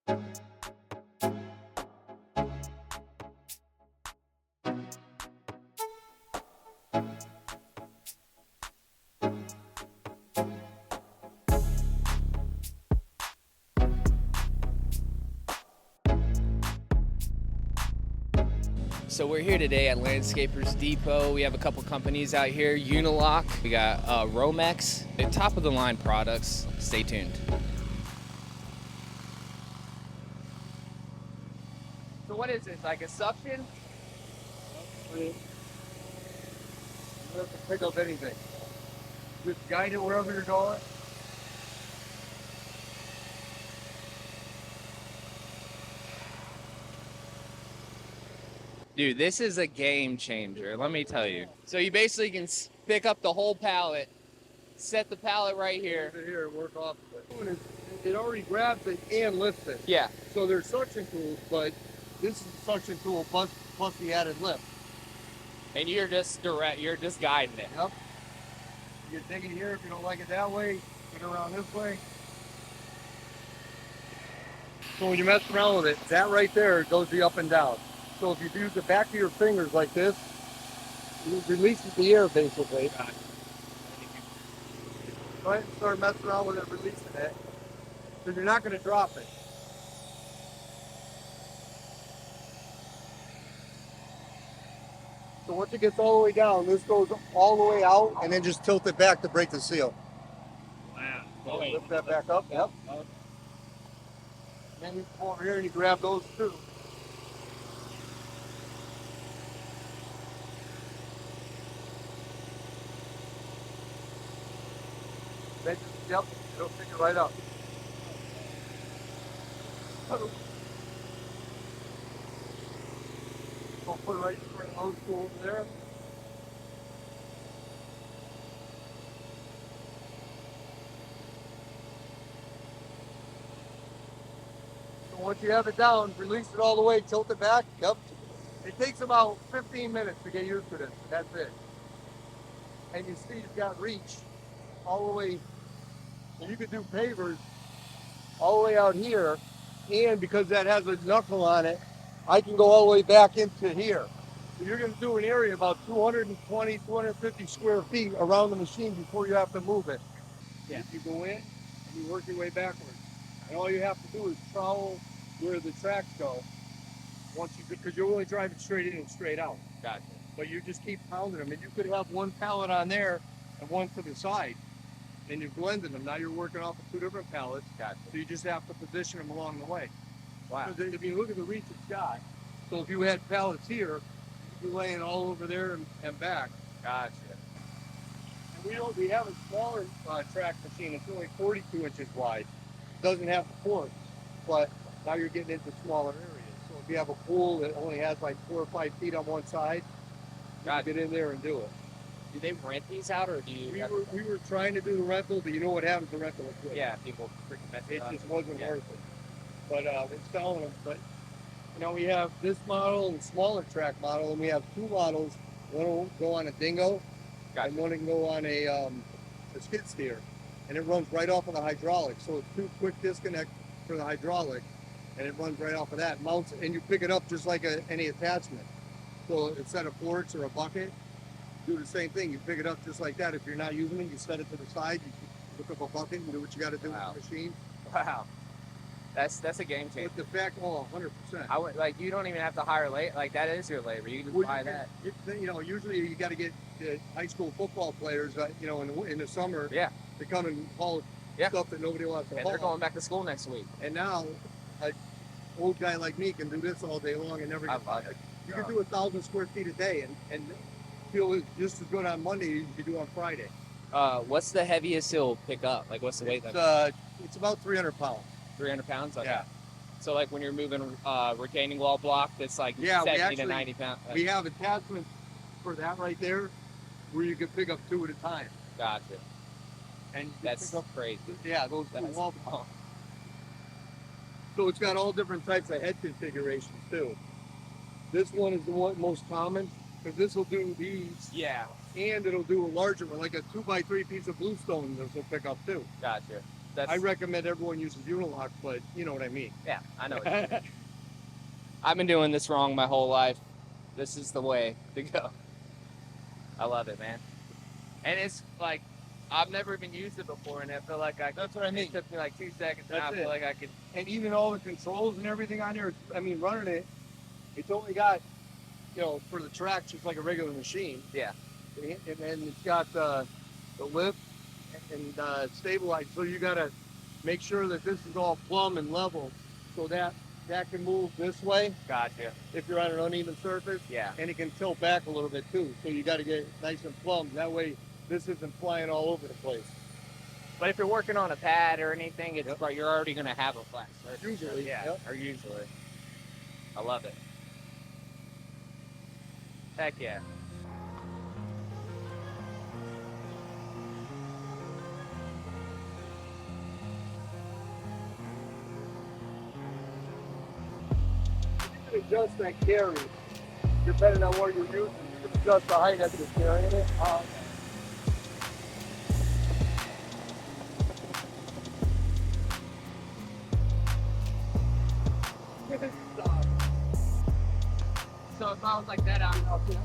So we're here today at Landscapers Depot. We have a couple companies out here. Unilock, we got Romex, the top of the line products. Stay tuned. So what is this, like a suction? You have to pick up anything. Just guide it wherever you're going. Dude, this is a game changer, let me tell you. So you basically can pick up the whole pallet, set the pallet right here. Here and work off of it. It already grabs it and lifts it. Yeah. So there's suction tools, but this is a suction tool plus the added lift. And you're just guiding it. Yep. You can dig it here if you don't like it that way. Get around this way. So when you mess around with it, that right there goes the up and down. So if you use the back of your fingers like this, it releases the air basically. Go ahead and start messing around with it, releasing it. So you're not going to drop it. So once it gets all the way down, this goes all the way out and then just tilt it back to break the seal. Wow. So lift that back up, yep. And then you come over here and you grab those two. Then just, yep, it'll pick it right up. So put it right in front of those two over there. So once you have it down, release it all the way, tilt it back. Yep. It takes about 15 minutes to get used to this. That's it. And you see it's got reach all the way. So you could do pavers all the way out here, and because that has a knuckle on it, I can go all the way back into here. So you're going to do an area about 220, 250 square feet around the machine before you have to move it. Yeah. You go in and you work your way backwards. And all you have to do is trowel where the tracks go. Because you're only driving straight in and straight out. Gotcha. But you just keep pounding them, and you could have one pallet on there and one to the side. And you're blending them. Now you're working off of two different pallets. Gotcha. So you just have to position them along the way. Wow. So if you look at the reach it's got, so if you had pallets here, you'd be laying all over there and back. Gotcha. And we have a smaller track machine. It's only 42 inches wide. It doesn't have the ports, but now you're getting into smaller areas. So if you have a pool that only has like 4 or 5 feet on one side, you can get in there and do it. Do they rent these out, or do you? We were trying to do the rental, but you know what happens to rental is good. Yeah, people freaking mess It up. just wasn't worth it. But it's selling them. But you know, we have this model and smaller track model, and we have two models. One will go on a dingo, and one can go on a skid steer, and it runs right off of the hydraulic. So it's two quick disconnect for the hydraulic, and it runs right off of that. Mounts, and you pick it up just like any attachment. So instead of forks or a bucket, do the same thing. You pick it up just like that. If you're not using it, you set it to the side. You pick up a bucket and do what you got to do with the machine. Wow. That's a game changer. With the fact, 100%. I would, like, you don't even have to hire labor. Like, that is your labor. You can just buy that. You know, usually you got to get high school football players, you know, in the summer, to come and haul stuff that nobody wants to haul. And they're going back to school next week. And now, an old guy like me can do this all day long and never get fired. You can do 1,000 square feet a day and feel just as good on Monday as you do on Friday. What's the heaviest he'll pick up? Like, what's the weight? It's about 300 pounds. 300 pounds? Okay. Yeah. So, like, when you're moving retaining wall block, that's like 70 to 90 pounds. We have attachments for that right there where you can pick up 2 at a time. Gotcha. And that's crazy. Yeah, those wall blocks. So it's got all different types of head configurations too. This one is the one most common because this will do these. Yeah. And it'll do a larger one, like a 2x3 piece of bluestone. This will pick up too. Gotcha. That's I recommend everyone uses Unilock, but you know what I mean. yeah, I know. What you mean. I've been doing this wrong my whole life. This is the way to go. I love it, man. And it's like I've never even used it before, and I feel like I. That's what I mean. It took me like 2 seconds, and That's I feel it. like I could. And even all the controls and everything on there, I mean, running it, it's only got, you know, for the tracks, just like a regular machine. Yeah. And then it's got the lift and stabilize. So you got to make sure that this is all plumb and level, so that can move this way Gotcha. if you're on an uneven surface. Yeah. And it can tilt back a little bit too. So you got to get it nice and plumb. That way, this isn't flying all over the place. But if you're working on a pad or anything, it's Yep. like you're already gonna have a flat surface. Usually, yeah. yep. Or usually. I love it. Heck yeah. You can adjust that carry depending on what you're using. You can adjust the height as you're carrying it. So if I was like that, I'm up here.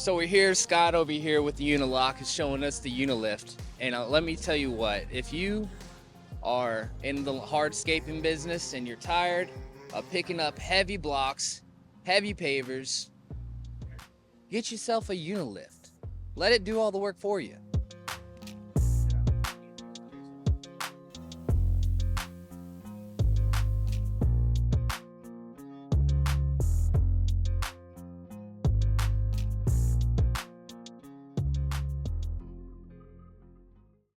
So we're here, Scott over here with the Unilock is showing us the Unilyft. And let me tell you what, if you are in the hardscaping business and you're tired of picking up heavy blocks, heavy pavers, get yourself a Unilyft. Let it do all the work for you.